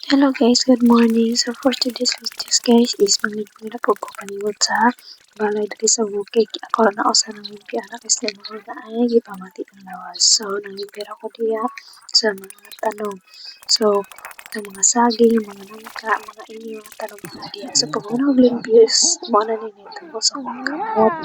Hello guys, good morning. So for today's videos guys is maglibot na po ko paniwod sa balay dali sa bukid. Ako na ako sa nanglimpi anak is mo na ay gipamati ang lawas. So nanglipir ako diya sa mga tanong. So ang mga saging, mga nangka, mga ini, mga tanong mga diya. So pag una og limpios, mo na ni nito sa akong kamot.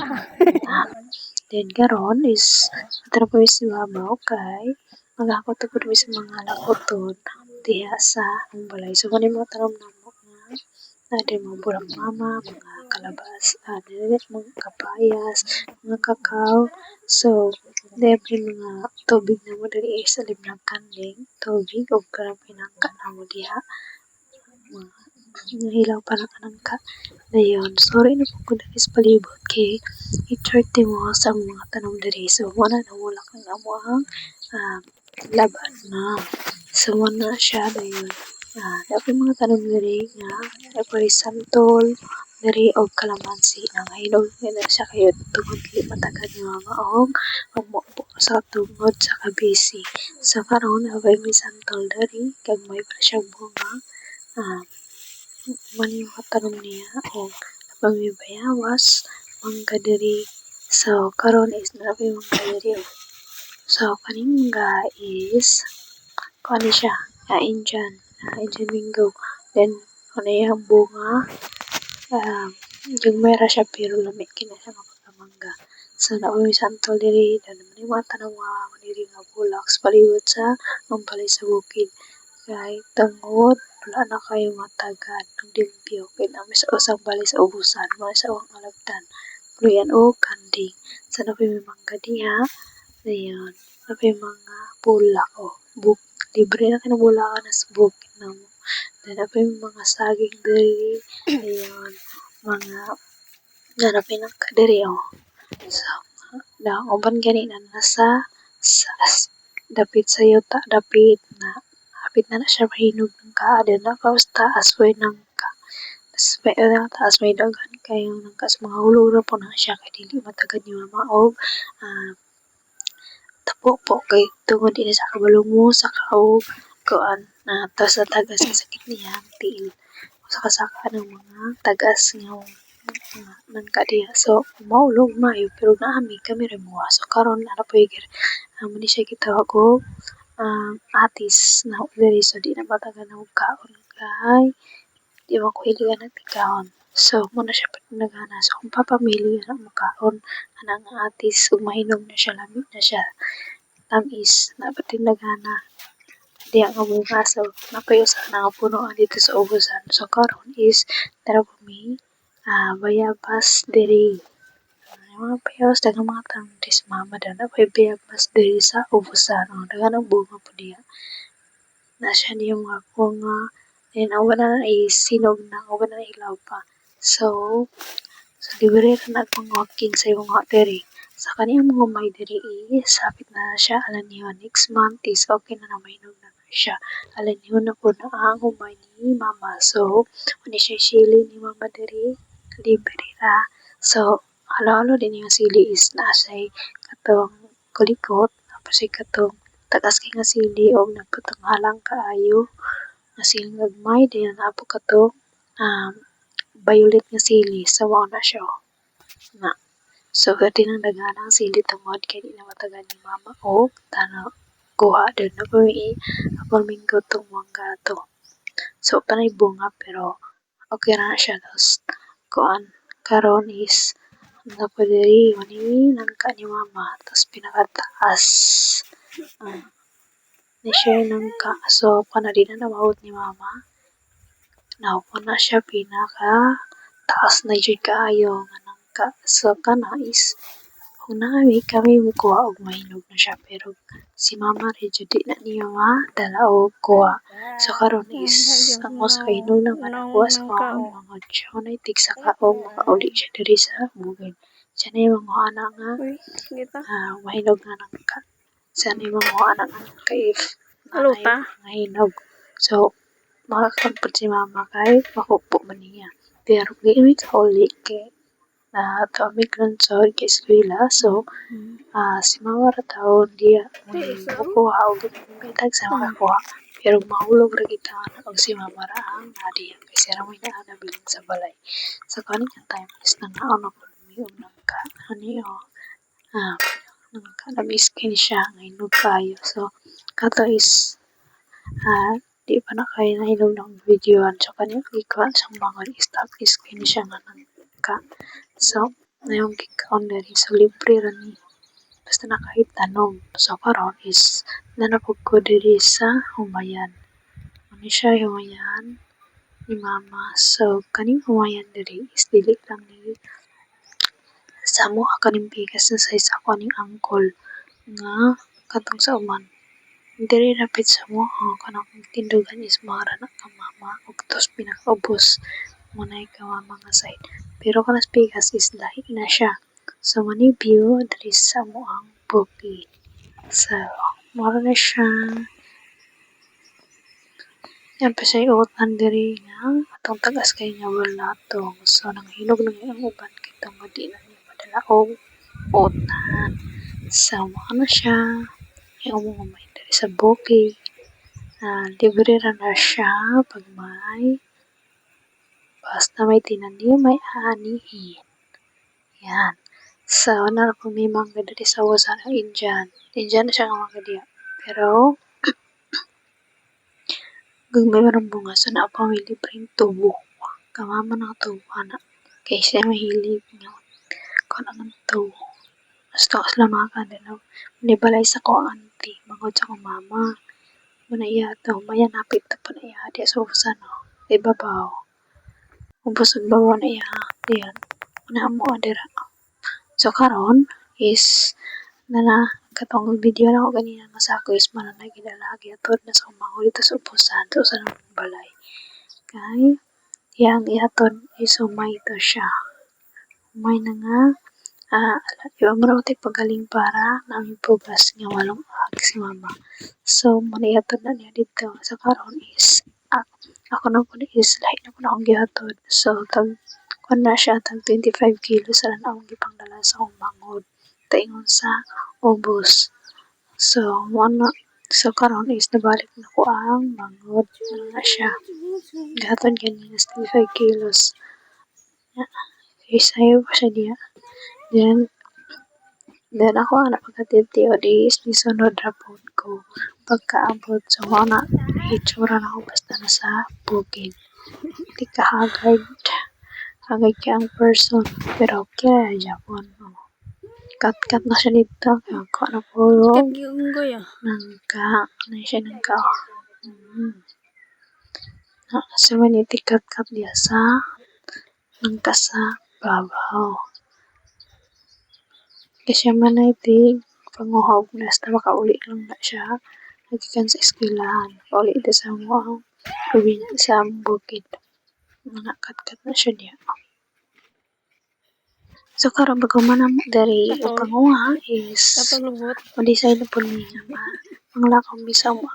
Then karon is atara po si mabaw kay maghakot ko sa mga lakoton diha sa ang balay. So kani mga tanom namo nga na mga burang mama, mga kalabas, dili mga kapayas, mga kakao. So depre mga tubig na mo diri sa libnang kanding, tubig o karang pinangka na mo diha. Mga hilaw pa lang ka. Dayon, sorry na po ko dali sa palibot kay i-30 mo sa mga tanom diri. So wala na wala kang amo ang laban na. So wala siya dayon. Dapat mga tanom diri nga dapat santol diri og kalamansi nang hinog na siya kayo tungod dili matagad nga maong og mo sa tungod sa kabisi. So karon abay may santol diri kag may pa siyang bunga. Mali yung katanong niya o pagbibayawas mangga diri. So karon is nabi mangga diri. So kaning mangga is kani siya Indian mango. Then ano yung bunga yung mera siya pero lamig kina siya mapagkamangga. So naoy santol diri dan man mga tanawa diri nga bulak sa palibot sa ang balay sa bukid. Kay tungod wala na kayo matagan ng limpyo kay namin sa usang balay sa ubusan mo sa uwang alagdan luyan o kanding sa napi may mangga diha dayon napi mga bulak o buk libre na kinabulakan na sa bukid na mo then napi mga saging diri dayon mga nanapin ang kadiri o so daong uban gani na nasa sa dapit sa yuta dapit na hapit na siya mahinog ng kaadin na paus taas way ng ka. Tapos may taas may dagan kayo ng kas mga hulura po na siya kay dili matagad ni mama og tapo po kay tungod din sa kabalong mo sa kaog kuan na tas sa tagas sa sakit niya ang tiil sa kasaka ng mga tagas nga man kadiya so maulog mayo pero naami kami rin mo so karon ano po igir mali siya gitawag og atis na diri so di na matagan og kaon kay di man ko hiligan ng tigkaon. So muna siya patinagana so kung papamili na mo kaon anang atis ug mahinom na siya lamig na siya tamis na patinagana di ang bunga so napayo sa nang punuan dito sa ubusan so karon is tara bumi bayabas diri mga payos daghang mga tanong diri sa mama daw na bayabas diri sa ubusan daghan ang bunga po diya na siya niya mga bunga and ang wala na is sinog na ang wala na ilaw pa so libre ra na pang walking sa mga diri sa kaniyang mga may diri is sapit na siya alam niyo next month is okay na mainog na siya alam niyo na po na ang humay ni mama so ano siya sili ni mama diri libre ra so halo-halo din yung sili is nasay katong kulikot tapos ay katong tagas kay nga sili og nagputong halang kaayo nga sili gagmay din apo katong violet nga sili sa mao na siya na so gati nang daganang sili tungod kay di na matagan ni mama og tanaw kuha din na po apang minggo tong mangga to so panay bunga pero okay ra na siya tapos kuan karon is napodiri mani nangka ni mama tapos pinakataas ni siya nangka so kana di na namawot ni mama naupo na siya pinaka taas na jud kaayo nga nangka so kana is kung kami mukuha og mahinog na siya pero si mama rin jud di na niya madala og kuha so karon is ang mas kahinog naman ako sa mga chonay tig sa kaong makauli siya diri sa bukid siya na yung mga anak nga mahinog na nangka siya na yung mga anak nga if mahinog so makakampot si mama kay makupo man niya pero giwi kauli kay kami kansod kay eskwela so si mama ra taon diya makuha og bitag sa makakuha Pero mahulog ra kita pag si mama ra ang nadiya kay siya ra may naanabilin sa balay. Sa kaning time is nangaon ako yung nangka ani nangka na-miskin siya ngainog kayo. So kato is di pa na kayo nainom ng videoan so kanyang ikuan sa mga stop skin siya nga nangka. So ngayong gikaon diri so libre ra ni basta na kahit tanom. So karon is nanapog ko diri sa Humayan. Ano siya Humayan ni mama. So kaning Humayan diri is dili lang ni sa mo kaning bigas na sa isa ko ning angkol nga katong sa uman. Diri rapid sa mo kanang tindugan is mara na ka mama ug tos pinakaubos mo na ka mama nga side. Pero kanas bigas is lahi na siya. So mani view diri sa mo ang bukid. So mara na siya. Yan pa siya iutan diri nga atong tagas kay nga walatong. So nanghinog na ang uban kitong nga di na niya padala og utan. So ano siya yung umay diri sa bukid. Libre ra na siya pag basta may tinanim may aanihin. Yan. So na po may mangga diri sa wasan ang Indian. Indian na siya nga mangga diya. Pero kung may marang bunga so na pa may libreng tubo. Kamama ng tubo anak. Kaya siya mahilig nga kung ang tubo. Gusto ko sila makakanda na nibalay sa ko ang auntie. Mangod sa ko mama. Muna iya to. Maya napit to pa na iya. Diya sa usan o. Ibabaw. Ubusog babaw na iya. Diyan. Muna mo adira. So karon is katong video na ako ganina nga sa ako is mananay ginalagi atod na sa umango dito sa upusan sa usan ng balay. Kay yang ihatod is umay to siya. Umay na nga iba mo na pagaling para namin pugas nga walong ag si mama. So muna ihatod na niya dito. Sa karon is ako na po is lahi na po na akong gihatod. So tag na siya tag 25 kilos sa lang akong gipangdala sa akong mangod. Taingon sa ubos. So karon is nabalik na ko ang mangod na siya. Gaton ganyan 25 kilos. Isayo pa siya diya. Then ako ang napagkatitiyo is nisunod rapod ko pagkaabot so na itsura na ako basta na sa bukid. Di ka hagard ka ang person pero okay Japon kat na siya dito ako na po nangka na siya nangka so maniti kat diya sa nangka sa babaw kasi man na iti panguhog na basta makauli lang na siya nagikan sa eskwelahan makauli ito sa mga sa bukid mga kat na siya diya. So karon bago man dari panguha is ma-decide na po niya ang lakaw bisa mo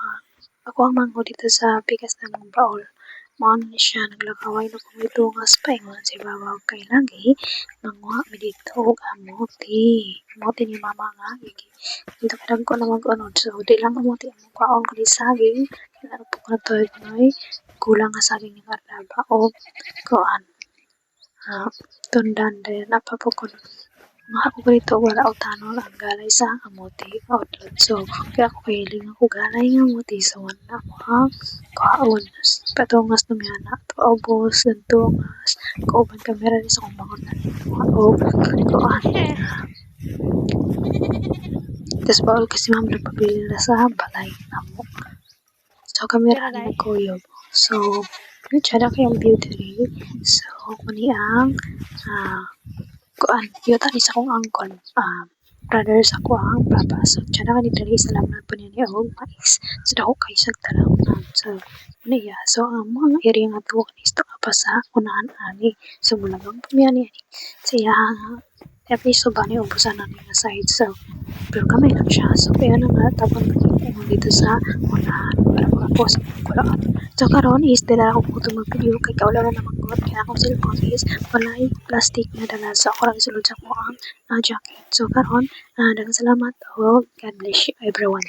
ako ang mango dito sa bigas ng baol. Maano ni siya naglakaway na pumitungas pa ingon si babaw kay lagi manguha mi dito og amuti ni mama nga dito kadang ko na mag-unod so di lang amuti ang kwaon ko di saging kailangan po ko na to kulang nga saging ni Cardaba o kuan tundan din napapukon mga ako dito wala o tanon ang galay sa amuti outlet so kaya ako kahiling ako galay ng amuti so wala ko ang kaon patungas na may anak to obos ng tungas kauban kamera rin sa kumangon na o kuan tas bawal kasi ma'am nagpabili na sa balay namo so kamera ni nagkuyog so Chada kayong view diri. So, kuni ang kuan, yuta ni sa kong angkol. Brother sa ko ang papa. So, chada ka ni diri sa lamnan po niya og mais. So, dako kay sa talawnan. So, niya. So, ang mga area nga tuwa is to pa sa unahan ani. So, mula bang pamiyani ani. Siya every so ba ni ubusan na nga side. So, pero kamay lang siya. So, kaya na nga tapon dito sa unahan para makapos ang kulaan. So karon is dala ako po mag-video kay kaula na naman ko kaya akong cellphone is walay plastic na dala sa ako lang isulod sa ko ang jacket. So karon daghang salamat o God bless you everyone.